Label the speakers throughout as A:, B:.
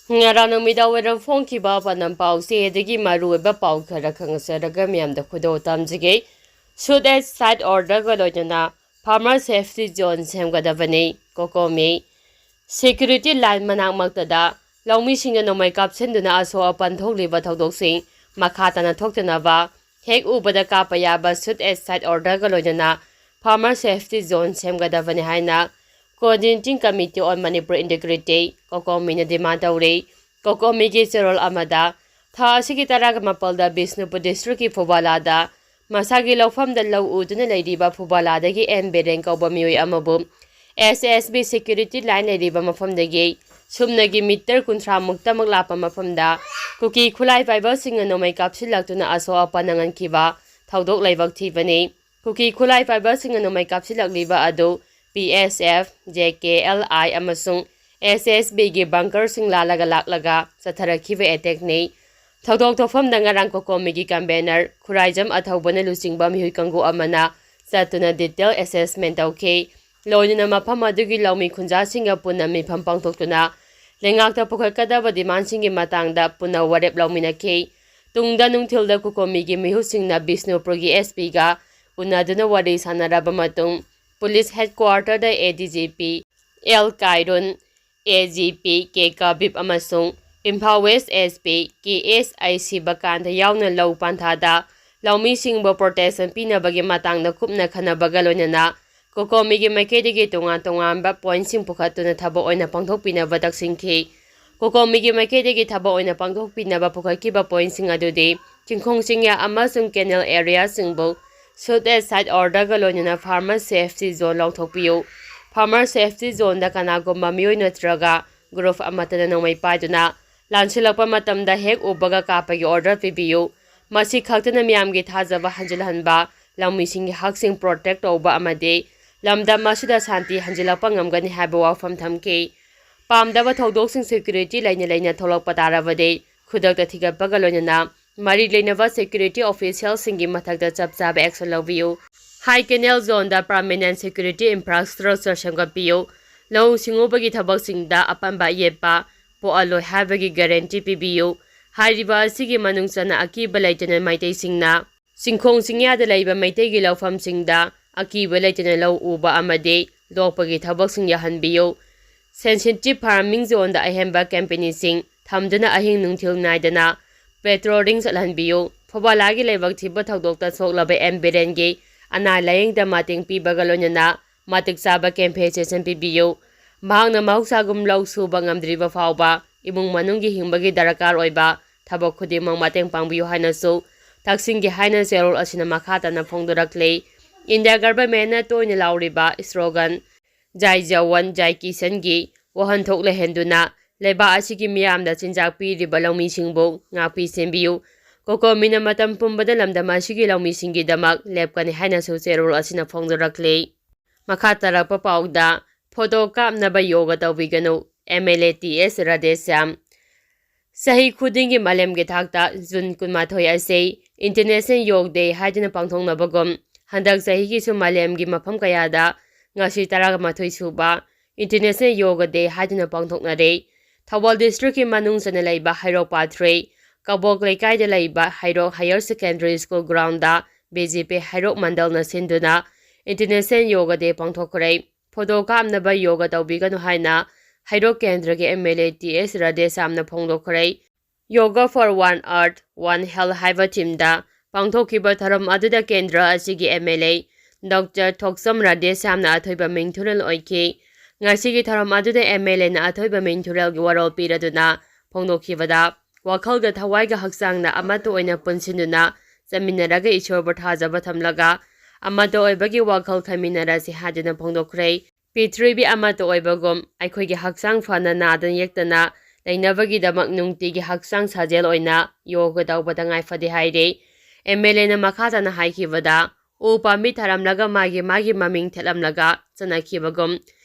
A: Ngarang midawiram phongkiba panam pause edagi maruiba pau khara khangsaraga miyamda khudo tamjige should as side order ga loina farmer safety zone semgadabani kokomi security line manak maktada laumi singna nomai kapsenduna aso apan thokliba thodok makhatana thoktanaba hek ubada kapayaba should as side order ga loina farmer safety zone semgadabani haina Coordinating Committee on Manipur Integrity, Kokomi na demand tauri, Kokomi ki Serol Amada, Tha Sigi Taraga Mapalda Bisnupu District ki Fubalada, Masagi Lofam the Low Uduna Ladiba Fubalada ki Emberen Kobamiui Amabu, SSB Security Line Ladiba Mafam the Gay, Sumnagi Mitter Kuntra Mukta Maglapa Mafamda, Kuki Kulai Fiber Singer no make up Silaktuna Aso Panangan Kiva, Taudok Lavak Tivani, Kuki Kulai Fiber Singer no make up Silak Liva Ado, PSF, JKLI amasung SSB gi bunker sing lalaga laklaga satharakiba attack nei thodok thofam dangarang kokomi gi campaigner khuraijam athobana lusingba mihui kangu amana satuna detail assessment okay loinana mafam adugi laumi khunja singa punna mifam pangthoktuna lengakta pukhakada demand singi matangda punna warep laumina ke tungda nungthilda kokomi gi mihu singna Bisnupur gi SP ga unaduna wari sanaraba matung Police Headquarter da ADGP L Kairun AGP K Kabib amasung Imphal West SP KSIC bakanda yauna law panthada laumi singbo protection pinabagi matangda kupna khanabaga loinana kokomi gi makedigi tonga point sing pukhatuna thabo oina pangthok pinaba daksingki kokomi gi makedigi thabo oina pangthok pinaba pukhakiba point sing adudi chingkhong singya amasung canal area singbo should as side order galonina farmer safety zone longthokpiu farmer safety zone da kanagomba mioi natraga group amatana nomai paiduna lansilakpa matamda hek ubaga kapagi order pibiu masi khaktana miyamgi thajaba hanjilhanba lammisingi haksing protect oba amade lamda masida santi hanjilakpa ngamgani haba wafam thamke pamdaba thodok security laina tholakpa tarabade khudakta thigappa galonina Mari Lenava security officials singi mathakda chapchaba action lawbiu High Canal Zone da permanent security infrastructure samgapiu law singobagi thabak singda apamba yepa po aloi habagi guarantee pibiu hariba sigi manungchana akiba laitana maitei singna singkhong singya da laiba maitei gi lawfam singda akiba laitana law uba amade lokpagi thabak singya hanbiu sensitive farming zone da ahemba company sing thamdana ahing nungthil naidana Petrolling Salanbio, Pobalagi Levak Tiba Togdokta Soklaba Emberengi, Ana laying the Mating Pibagalonana, Matik Saba campaign PBU, Mahang na Mausagum Law Subangam Driva Fauba, Imung Manungi Himbagi Darakar Oiba, Tabokudimang Mating Pangbiu Hanaso, Taxing Haina Zero Asina Makata na Pongdora Clay, India Garba Mena Toin Lauriba, Strogan, Jai Jawan Jai Kisangi, Wahan Tokle Henduna, Leba asigi miyam da chinjak piriba laumi singbo ngakpi sembiu kokomi na matam pumbada lamdam asigi laumi singi damak lepkani haina su zerol asina phongdorakle makatarakpa paugda photo kapnaba yoga tawbiganu MLATS Radesham sahi khudingi malemge thakta June 12 ase International Yoga Day haidina pangthongnabagom handak sahi gi su malemgi mafam kayada ngashi 13 suba International Yoga Day haidina pangthoknare Thawal District ki manung sana laiba Hairok Pathway, Kabok Laikai da laiba Hairok Higher Secondary School ground da BJP Hairok Mandal na sinduna International Yoga Day pangthokre. Photo kamnaba yoga tawbiganu haina Hairok Kendra ki MLATS Radesham na phongdokre. Yoga for One Earth, One Health haiba team da pangthokiba tharam aduda Kendra asigi MLA Dr. Thoksam Radesham na athoiba mingthural oike. Ngasigi tharam aduda MLA na athoiba mingthural gi warol piraduna phongdokhibada wakhalga thawaiga hakchang na amato oina punsinuna zaminaraga ishorba thajaba thamlaga amato oibagi wakhal khaminarasi hadina phongdokhre P3B amato oibagom aikhoigi hakchang fana nadan yektana lainabagi damak nungtigi hakchang sajel oina yoga tawbada ngaifadi haire MLA na makhata na haikibada upami tharamlaga magi maming thelamlaga chanakhibagom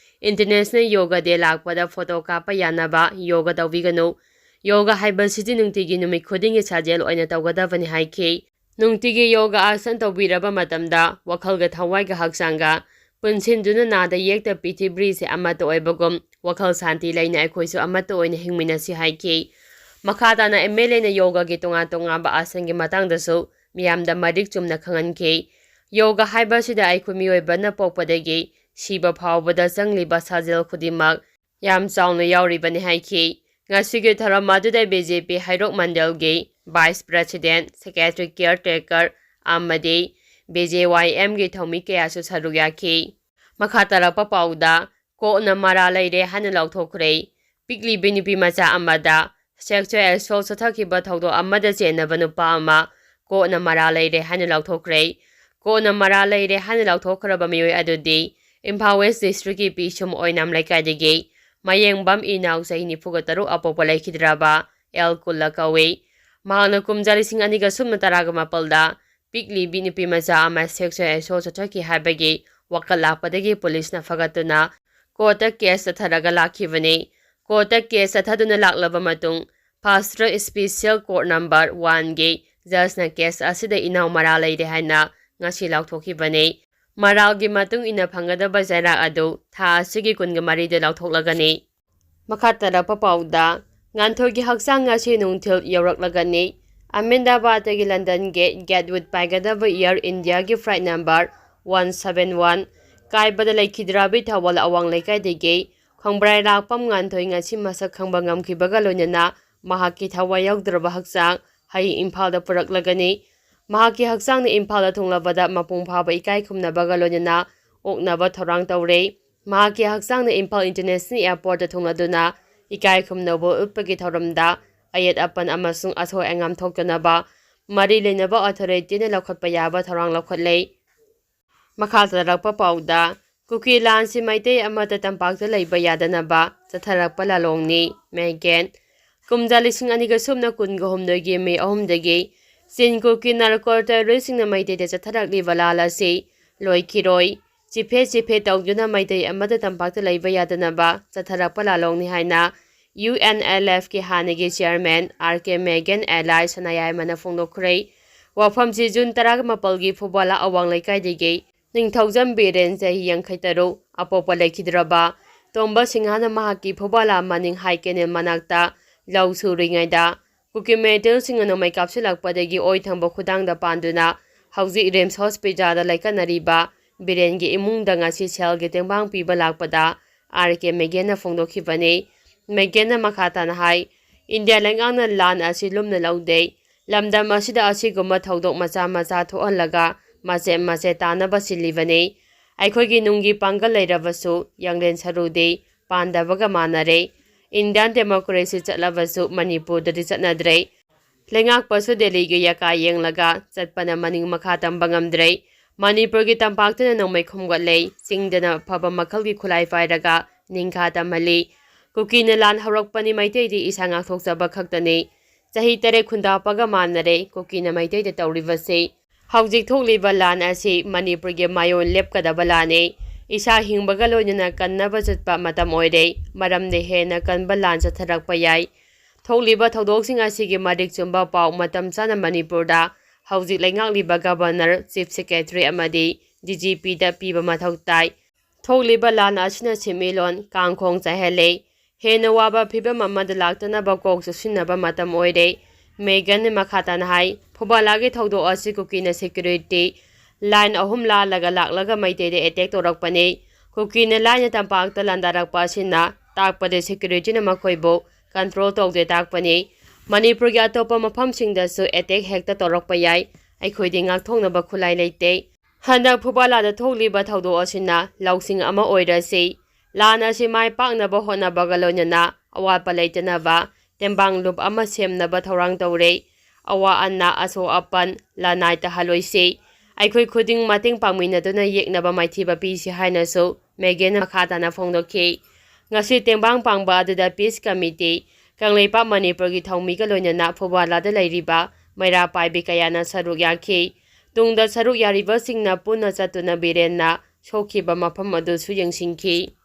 A: International Yoga Day lakpada photo kapa yanaba yoga tawbiganu yoga haiba sidi nungtigi numit khudingi sajel oina tawgadabani haike nungtigi yoga asan tawbiraba matamda wakhalga thawaiga hakchanga punsinduna nada yekta pitibri se amato oibagom ꯋꯥꯈꯜ ꯁꯥꯟꯇꯤ ꯂꯩꯅ ꯑꯩꯈꯣꯏꯁꯨ ꯑꯃꯠꯇ ꯑꯣꯏꯅ ꯍꯤꯡꯃꯤꯟꯅꯁꯤ ꯍꯥꯏꯈꯤ꯫ ꯃꯈꯥ ꯇꯥꯅ MLAꯅ ꯌꯣꯒꯥꯒꯤ ꯇꯣꯉꯥꯟ ꯇꯣꯉꯥꯟꯕ ꯑꯥꯁꯟꯒꯤ ꯃꯇꯥꯡꯗꯁꯨ ꯃꯤꯌꯥꯝꯗ ꯃꯔꯤꯛ ꯆꯨꯝꯅ ꯈꯪꯍꯟꯈꯤ꯫ ꯌꯣꯒꯥ ꯍꯥꯏꯕꯁꯤꯗ ꯑꯩꯈꯣꯏ ꯃꯤꯑꯣꯏꯕꯅ ꯄꯣꯛꯄꯗꯒꯤ ꯁꯤꯕ ꯐꯥꯎꯕꯗ ꯆꯪꯂꯤꯕ ꯁꯥꯖꯦꯜ ꯈꯨꯗꯤꯡꯃꯛ ꯌꯥꯝ ꯆꯥꯎꯅ ꯌꯥꯎꯔꯤꯕꯅꯤ ꯍꯥꯏꯈꯤ꯫ ꯉꯁꯤꯒꯤ ꯊꯧꯔꯝ ꯑꯗꯨꯗ BJP ꯍꯩꯔꯣꯛ ꯃꯟꯗꯜꯒꯤ ꯚꯥꯏꯁ ꯄ꯭ꯔꯦꯁꯤꯗꯦꯟꯠ, ꯁꯦꯀ꯭ꯔꯦꯇꯔꯤ ꯀꯤꯌꯔꯇꯦꯀꯔ ꯑꯃꯗꯤ BJYMꯒꯤ ꯊꯧꯃꯤ ꯀꯌꯥꯁꯨ ꯁꯔꯨꯛ ꯌꯥꯈꯤ꯫ ꯃꯈꯥ ꯇꯥꯔꯛꯄ ꯄꯥꯎꯗ ꯀꯣꯛꯅ ꯃꯔꯥ ꯂꯩꯔꯦ ꯍꯥꯏꯅ ꯂꯥꯎꯊꯣꯛꯈ꯭ꯔꯦ꯫ ꯄꯤꯛꯂꯤꯕꯤ ꯅꯨꯄꯤ ꯃꯆꯥ ꯑꯃꯗ ꯁꯦꯛꯁꯨꯑꯦꯜ ꯑꯦꯁꯣꯜꯠ ꯆꯠꯊꯈꯤꯕ ꯊꯧꯗꯣꯛ ꯑꯃꯗ ꯆꯦꯟꯅꯕ ꯅꯨꯄꯥ ꯑꯃ ꯀꯣꯛꯅ ꯃꯔꯥ ꯂꯩꯔꯦ ꯍꯥꯏꯅ ꯂꯥꯎꯊꯣꯛꯈ꯭ꯔꯦ꯫ ꯀꯣꯛꯅ ꯃꯔꯥ ꯂꯩꯔꯦ ꯍꯥꯏꯅ ꯂꯥꯎꯊꯣꯛꯈ꯭ꯔꯕ ꯃꯤꯑꯣꯏ ꯑꯗꯨꯗꯤ ꯏꯝꯐꯥꯜ ꯋꯦꯁ ꯗꯤꯁꯇ꯭ꯔꯤꯛꯀꯤ ꯄꯤꯁꯨꯝ ꯑꯣꯏꯅꯥꯝ ꯂꯩꯀꯥꯏꯗꯒꯤ ꯃꯌꯦꯡꯕꯝ ꯏꯅꯥꯎ ꯆꯍꯤ 43 ꯑꯄꯣꯛꯄ ꯂꯩꯈꯤꯗ꯭ꯔꯕ ꯑꯦꯜ ꯀꯨꯜꯂ ꯀꯧꯏ꯫ ꯃꯍꯥꯛꯅ ꯀꯨꯝꯖꯥ 2017ꯗ ꯄꯤꯛꯂꯤꯕꯤ ꯅꯨꯄꯤ ꯃꯆꯥ ꯑꯃ ꯁꯦꯛꯁꯨꯑꯦꯜ ꯑꯦꯁꯣꯜꯠ ꯆꯠꯊꯈꯤ ꯍꯥꯏꯕꯒꯤ ꯋꯥꯀꯠ ꯂꯥꯛꯄꯗꯒꯤ ꯄꯨꯂꯤꯁꯅ ꯐꯒꯠꯇꯨꯅ ꯀꯣꯔꯠꯇ ꯀꯦꯁ ꯆꯠꯊꯔꯒ ꯂꯥꯛꯈꯤꯕꯅꯤ꯫ ꯀꯣꯔꯠꯇ ꯀꯦꯁ ꯆꯠꯊꯗꯨꯅ ꯂꯥꯛꯂꯕ ꯃꯇꯨꯡ fast track special court number 1ꯒꯤ ꯖꯖꯅ ꯀꯦꯁ ꯑꯁꯤꯗ ꯏꯅꯥꯎ ꯃꯔꯥꯜ ꯂꯩꯔꯦ ꯍꯥꯏꯅ ꯉꯁꯤ ꯂꯥꯎꯊꯣꯛꯈꯤꯕꯅꯤ꯫ ꯃꯔꯥꯜꯒꯤ ꯃꯇꯨꯡ ꯏꯟꯅ ꯐꯪꯒꯗꯕ ꯆꯩꯔꯥꯛ ꯑꯗꯨ ꯊꯥ ꯑꯁꯤꯒꯤ 24ꯗ ꯂꯥꯎꯊꯣꯛꯂꯒꯅꯤ꯫ ꯃꯈꯥ ꯇꯥꯔꯛꯄ ꯄꯥꯎꯗ ꯉꯥꯟꯊꯣꯏꯒꯤ ꯍꯛꯆꯥꯡ ꯉꯁꯤ ꯅꯨꯡꯊꯤꯜ ꯌꯧꯔꯛꯂꯒꯅꯤ꯫ ꯑꯍꯃꯦꯗꯥꯕꯥꯗꯇꯒꯤ ꯂꯟꯗꯟ ꯒꯦꯠꯋꯨꯗ ꯄꯥꯏꯒꯗꯕ ꯏꯌꯔ ꯏꯟꯗꯤꯌꯥꯒꯤ ꯐ꯭ꯂꯥꯏꯠ ꯅꯝꯕꯔ 171 ꯀꯥꯏꯕꯗ ꯂꯩꯈꯤꯗ꯭ꯔꯕꯤ ꯊꯧꯕꯥꯜ ꯑꯋꯥꯡ ꯂꯩꯀꯥꯏꯗꯒꯤ ꯈꯣꯡꯕ꯭ꯔꯥꯏꯔꯥꯛꯄꯝ ꯉꯥꯟꯊꯣꯏ ꯉꯁꯤ ꯃꯁꯛ ꯈꯪꯕ ꯉꯝꯈꯤꯕꯒ ꯂꯣꯏꯅꯅ ꯃꯍꯥꯛꯀꯤ ꯊꯋꯥꯏ ꯌꯥꯎꯗ꯭ꯔꯕ ꯍꯛꯆꯥꯡ ꯍꯌꯦꯡ ꯏꯝꯐꯥꯜꯗ ꯄꯨꯔꯛꯂꯒꯅꯤ꯫ ꯃꯍꯥꯛꯀꯤ ꯍꯛꯆꯥꯡꯅ ꯏꯝꯐꯥꯜꯗ ꯊꯨꯡꯂꯕꯗ ꯃꯄꯨꯡ ꯐꯥꯕ ꯏꯀꯥꯏ ꯈꯨꯝꯅꯕꯒ ꯂꯣꯏꯅꯅ ꯑꯣꯛꯅꯕ ꯊꯧꯔꯥꯡ ꯇꯧꯔꯦ꯫ ꯃꯍꯥꯛꯀꯤ ꯍꯛꯆꯥꯡꯅ ꯏꯝꯐꯥꯜ ꯏꯟꯇꯔꯅꯦꯁꯅꯦꯜ ꯑꯦꯌꯔꯄꯣꯔꯠꯇ ꯊꯨꯡꯂꯗꯨꯅ ꯏꯀꯥꯏ ꯈꯨꯝꯅꯕ ꯎꯠꯄꯒꯤ ꯊꯧꯔꯝꯗ ꯑꯌꯦꯠ ꯑꯄꯟ ꯑꯃꯁꯨꯡ ꯑꯁꯣꯏ ꯑꯉꯥꯝꯊꯣꯛꯇꯅꯕ ꯃꯔꯤ ꯂꯩꯅꯕ ꯑꯣꯊꯣꯔꯤꯇꯤꯅ ꯂꯧꯈꯠꯄ ꯌꯥꯕ ꯊꯧꯔꯥꯡ ꯂꯧꯈꯠꯂꯦ꯫ ꯃꯈꯥ ꯇꯥꯔꯛꯄ ꯄꯥꯎꯗ ꯀꯨꯀꯤ ꯂꯥꯟꯁꯤ ꯃꯩꯇꯩ ꯑꯃꯠꯇ ꯇꯝꯄꯥꯛꯇ ꯂꯩꯕ ꯌꯥꯗꯅꯕ ꯆꯠꯊꯔꯛꯄ ꯂꯥꯂꯣꯡꯅꯤ꯫ ꯃꯦꯒꯦꯟ ꯀꯨꯝꯖꯥ 2023ꯒꯤ ꯃꯦ 3ꯗꯒꯤ ꯆꯤꯟ ꯀꯨꯀꯤ ꯅꯥꯔꯀꯣ ꯇꯦꯔꯣꯔꯤꯁꯁꯤꯡꯅ ꯃꯩꯇꯩꯗ ꯆꯠꯊꯔꯛꯂꯤꯕ ꯂꯥꯜ ꯑꯁꯤ ꯂꯣꯏꯈꯤꯔꯣꯏ꯫ ꯆꯤꯐꯦꯠ ꯇꯧꯗꯨꯅ ꯃꯩꯇꯩ ꯑꯃꯠꯇ ꯇꯝꯄꯥꯛꯇ ꯂꯩꯕ ꯌꯥꯗꯅꯕ ꯆꯠꯊꯔꯛꯄ ꯂꯥꯂꯣꯡꯅꯤ ꯍꯥꯏꯅ UNLFꯀꯤ ꯍꯥꯟꯅꯒꯤ ꯆꯤꯌꯔꯃꯦꯟ RK ꯃꯦꯒꯦꯟ ꯑꯦꯂꯥꯏ ꯁꯅꯥꯌꯥꯏꯃꯅ ꯐꯣꯡꯗꯣꯛꯈ꯭ꯔꯦ꯫ ꯋꯥꯐꯝꯁꯤ ꯖꯨꯟ 18ꯒꯤ ꯐꯨꯕꯥꯂꯥ ꯑꯋꯥꯡ ꯂꯩꯀꯥꯏꯗꯒꯤ ꯅꯤꯡꯊꯧꯖꯝ ꯕꯤꯔꯦꯟ ꯆꯍꯤ 83 ꯑꯄꯣꯛꯄ ꯂꯩꯈꯤꯗ꯭ꯔꯕ ꯇꯣꯝꯕ ꯁꯤꯡꯍꯅ ꯃꯍꯥꯛꯀꯤ ꯐꯨꯕꯥꯂꯥ ꯃꯅꯤꯡ ꯍꯥꯏ ꯀꯦꯅꯦꯜ ꯃꯅꯥꯛꯇ ꯂꯧ ꯁꯨꯔꯤꯉꯩꯗ ꯀꯨꯀꯤ ꯃꯤꯂꯤꯇꯦꯟꯠꯁꯤꯡꯅ ꯅꯣꯡꯃꯩ ꯀꯥꯞꯁꯤꯜꯂꯛꯄꯗꯒꯤ ꯑꯣꯏ ꯊꯪꯕ ꯈꯨꯗꯥꯡꯗ ꯄꯥꯟꯗꯨꯅ ꯍꯧꯖꯤꯛ ꯔꯤꯝꯁ ꯍꯣꯁꯄꯤꯇꯥꯜꯗ ꯂꯩꯀꯠꯅꯔꯤꯕ ꯕꯤꯔꯦꯟꯒꯤ ꯏꯃꯨꯡꯗ ꯉꯁꯤ ꯁꯦꯜꯒꯤ ꯇꯦꯡꯕꯥꯡ ꯄꯤꯕ ꯂꯥꯛꯄꯗ RK ꯃꯦꯒꯦꯟꯅ ꯐꯣꯡꯗꯣꯛꯈꯤꯕꯅꯤ꯫ ꯃꯦꯒꯦꯟꯅ ꯃꯈꯥ ꯇꯥꯅ ꯍꯥꯏ ꯏꯟꯗꯤꯌꯥ ꯂꯩꯉꯥꯛꯅ ꯂꯥꯟ ꯑꯁꯤ ꯂꯨꯝꯅ ꯂꯧꯗꯦ꯫ ꯂꯝꯗꯝ ꯑꯁꯤꯗ ꯑꯁꯤꯒꯨꯝꯕ ꯊꯧꯗꯣꯛ ꯃꯆꯥ ꯊꯣꯛꯍꯜꯂꯒ ꯃꯆꯦꯠ ꯇꯥꯅꯕ ꯁꯤꯜꯂꯤꯕꯅꯤ꯫ ꯑꯩꯈꯣꯏꯒꯤ ꯅꯨꯡꯒꯤ ꯄꯥꯡꯒꯜ ꯂꯩꯔꯕꯁꯨ ꯌꯥꯡꯂꯦꯟ ꯁꯔꯨꯗꯤ ꯄꯥꯟꯗꯕꯒ ꯃꯥꯟꯅꯔꯦ꯫ ꯏꯟꯗꯤꯌꯥꯟ ꯗꯦꯃꯣꯀ꯭ꯔꯦꯁꯤ ꯆꯠꯂꯕꯁꯨ ꯃꯅꯤꯄꯨꯔꯗꯗꯤ ꯆꯠꯅꯗ꯭ꯔꯦ꯫ ꯂꯩꯉꯥꯛꯄꯁꯨ ꯗꯦꯜꯂꯤꯒꯤ ꯌꯥꯀꯥ ꯌꯦꯡꯂꯒ ꯆꯠꯄꯅ ꯃꯅꯤꯡ ꯃꯈꯥ ꯇꯝꯕ ꯉꯝꯗ꯭ꯔꯦ꯫ ꯃꯅꯤꯄꯨꯔꯒꯤ ꯇꯝꯄꯥꯛꯇꯅ ꯅꯣꯡꯃꯩ ꯈꯨꯝꯒꯠꯂꯦ, ꯆꯤꯡꯗꯅ ꯑꯐꯕ ꯃꯈꯜꯒꯤ ꯈꯨꯠꯂꯥꯏ ꯄꯥꯏꯔꯒ ꯅꯤꯡꯈꯥ ꯇꯝꯍꯜꯂꯤ꯫ ꯀꯨꯀꯤꯅ ꯂꯥꯟ ꯍꯧꯔꯛꯄꯅꯤ, ꯃꯩꯇꯩꯗꯤ ꯏꯁꯥ ꯉꯥꯛꯊꯣꯛꯆꯕ ꯈꯛꯇꯅꯤ꯫ ꯆꯍꯤ 3 ꯈꯨꯟꯗꯥꯞꯄꯒ ꯃꯥꯟꯅꯔꯦ ꯀꯨꯀꯤꯅ ꯃꯩꯇꯩꯗ ꯇꯧꯔꯤꯕꯁꯤ꯫ ꯍꯧꯖꯤꯛ ꯊꯣꯛꯂꯤꯕ ꯂꯥꯟ ꯑꯁꯤ ꯃꯅꯤꯄꯨꯔꯒꯤ ꯃꯌꯣꯜ ꯂꯦꯞꯀꯗꯕ ꯂꯥꯟꯅꯤ꯫ ꯏꯁꯥ ꯍꯤꯡꯕꯒ ꯂꯣꯏꯅꯅ ꯀꯟꯅꯕ ꯆꯠꯄ ꯃꯇꯝ ꯑꯣꯏꯔꯦ, ꯃꯔꯝꯗꯤ ꯍꯦꯟꯅ ꯀꯟꯕ ꯂꯥꯟ ꯆꯠꯊꯔꯛꯄ ꯌꯥꯏ꯫ ꯊꯣꯛꯂꯤꯕ ꯊꯧꯗꯣꯛꯁꯤꯡ ꯑꯁꯤꯒꯤ ꯃꯔꯤꯛ ꯆꯨꯝꯕ ꯄꯥꯎ ꯃꯇꯝ ꯆꯥꯅ ꯃꯅꯤꯄꯨꯔꯗ ꯍꯧꯖꯤꯛ ꯂꯩꯉꯥꯛꯂꯤꯕ ꯒꯕꯔꯅꯔ, ꯆꯤꯐ ꯁꯦꯀ꯭ꯔꯦꯇꯔꯤ ꯑꯃꯗꯤ DGPꯗ ꯄꯤꯕ ꯃꯊꯧ ꯇꯥꯏ꯫ ꯊꯣꯛꯂꯤꯕ ꯂꯥꯟ ꯑꯁꯤꯅ ꯁꯦꯟꯃꯤꯠꯂꯣꯟ ꯀꯥꯡꯈꯣꯡ ꯆꯥꯏꯍꯜꯂꯦ, ꯍꯦꯟꯅ ꯋꯥꯕ ꯐꯤꯚꯝ ꯑꯃꯗ ꯂꯥꯛꯇꯅꯕ ꯀꯣꯛ ꯆꯨꯞꯁꯤꯟꯅꯕ ꯃꯇꯝ ꯑꯣꯏꯔꯦ꯫ ꯃꯦꯒꯟꯅ ꯃꯈꯥ ꯇꯥꯅ ꯍꯥꯏ ꯐꯨꯕꯥꯂꯥꯒꯤ ꯊꯧꯗꯣꯛ ꯑꯁꯤ ꯀꯨꯀꯤꯅ ꯁꯦꯀ꯭ꯌꯨꯔꯤꯇꯤ ꯂꯥꯏꯟ 3 ꯂꯥꯜꯂꯒ ꯃꯩꯇꯩꯗ ꯑꯦꯇꯦꯛ ꯇꯧꯔꯛꯄꯅꯤ꯫ ꯀꯨꯀꯤꯅ ꯂꯥꯏꯅ ꯇꯝꯄꯥꯛꯇ ꯂꯥꯟꯗꯥꯔꯛꯄ ꯑꯁꯤꯅ ꯇꯥꯛꯄꯗꯤ ꯁꯦꯀ꯭ꯌꯨꯔꯤꯇꯤꯅ ꯃꯈꯣꯏꯕꯨ ꯀꯟꯇ꯭ꯔꯣꯜ ꯇꯧꯗꯦ ꯇꯥꯛꯄꯅꯤ꯫ ꯃꯅꯤꯄꯨꯔꯒꯤ ꯑꯇꯣꯞꯄ ꯃꯐꯝꯁꯤꯡꯗꯁꯨ ꯑꯦꯇꯦꯛ ꯍꯦꯛꯇ ꯇꯧꯔꯛꯄ ꯌꯥꯏ, ꯑꯩꯈꯣꯏꯗꯤ ꯉꯥꯛꯊꯣꯛꯅꯕ ꯈꯨꯠꯂꯥꯏ ꯂꯩꯇꯦ꯫ ꯍꯟꯗꯛ ꯐꯨꯕꯥꯂꯥꯗ ꯊꯣꯛꯂꯤꯕ ꯊꯧꯗꯣꯛ ꯑꯁꯤꯅ ꯂꯧꯁꯤꯡ ꯑꯃ ꯑꯣꯏꯔꯁꯤ꯫ ꯂꯥꯟ ꯑꯁꯤ ꯃꯥꯏ ꯄꯥꯛꯅꯕ ꯍꯣꯠꯅꯕꯒ ꯂꯣꯏꯅꯅ ꯑꯋꯥꯠꯄ ꯂꯩꯇꯅꯕ ꯇꯦꯡꯕꯥꯡ ꯂꯨꯞ ꯑꯃ ꯁꯦꯝꯅꯕ ꯊꯧꯔꯥꯡ ꯇꯧꯔꯦ꯫ ꯑꯋꯥ ꯑꯅꯥ, ꯑꯁꯣꯛ ꯑꯄꯟ, ꯂꯅꯥꯏ ꯇꯥꯍꯜꯂꯣꯏꯁꯤ꯫ ꯑꯩꯈꯣꯏ ꯈꯨꯗꯤꯡ ꯃꯇꯦꯡ ꯄꯥꯡꯃꯤꯟꯅꯗꯨꯅ ꯌꯦꯛꯅꯕ ꯃꯥꯏꯊꯤꯕ ꯄꯤꯁꯤ ꯍꯥꯏꯅꯁꯨ ꯃꯦꯒꯦꯟꯅ ꯃꯈꯥ ꯇꯥꯅ ꯐꯣꯡꯗꯣꯛꯈꯤ꯫ ꯉꯁꯤ ꯇꯦꯡꯕꯥꯡ ꯄꯥꯡꯕ ꯑꯗꯨꯗ ꯄꯤꯁ ꯀꯃꯤꯇꯤ, ꯀꯪꯂꯩꯄꯥꯛ ꯃꯅꯤꯄꯨꯔꯒꯤ ꯊꯧꯃꯤꯒ ꯂꯣꯏꯅꯅ ꯐꯨꯕꯥꯂꯥꯗ ꯂꯩꯔꯤꯕ ꯃꯩꯔꯥ ꯄꯥꯏꯕꯤ ꯀꯌꯥꯅ ꯁꯔꯨꯛ ꯌꯥꯈꯤ꯫ ꯇꯨꯡꯗ ꯁꯔꯨꯛ ꯌꯥꯔꯤꯕꯁꯤꯡꯅ ꯄꯨꯟꯅ ꯆꯠꯇꯨꯅ ꯕꯤꯔꯦꯟꯅ ꯁꯣꯛꯈꯤꯕ ꯃꯐꯝ ꯑꯗꯨꯁꯨ ꯌꯦꯡꯁꯤꯟꯈꯤ꯫